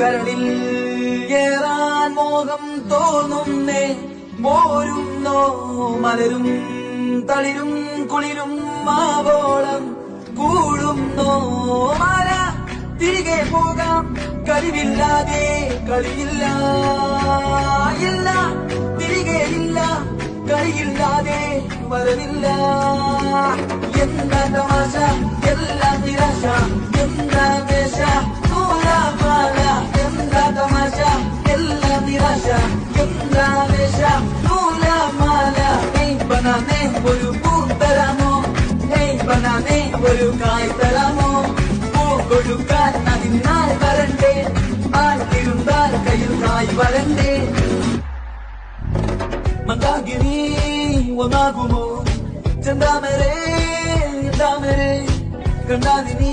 കരളിൽ ഏറാൻ മോഹം തോന്നുന്നേ പോരുന്നോ മലരും തളിരും കുളിരും മാവോളം കൂടുന്നോ മല തിരികെ പോകാം കഴിവില്ലാതെ കളിയില്ല ഇല്ല തിരികെ ഇല്ല കളിയില്ലാതെ വരവില്ല എന്താ തമാശ എല്ലാം നിരാശ എന്താ വേഷ നൂലാമാല എന്താ തമാശ എല്ലാം നിരാശ എന്താ വേഷ നൂലാമാല ബനാനെ ഒരു പൂ തരാമോ ബനാനെ ഒരു കായ് തരാമോ പൂ കൊടുക്കാൻ അതിനാൽ വരണ്ടേ ആഴ്ത്തിരുന്നാൽ കയ്യിൽ കായ് വരണ്ടേ മന്ദാകിനി ഒന്നാകുമോ ചെന്താമരേ കണ്ടാലിനി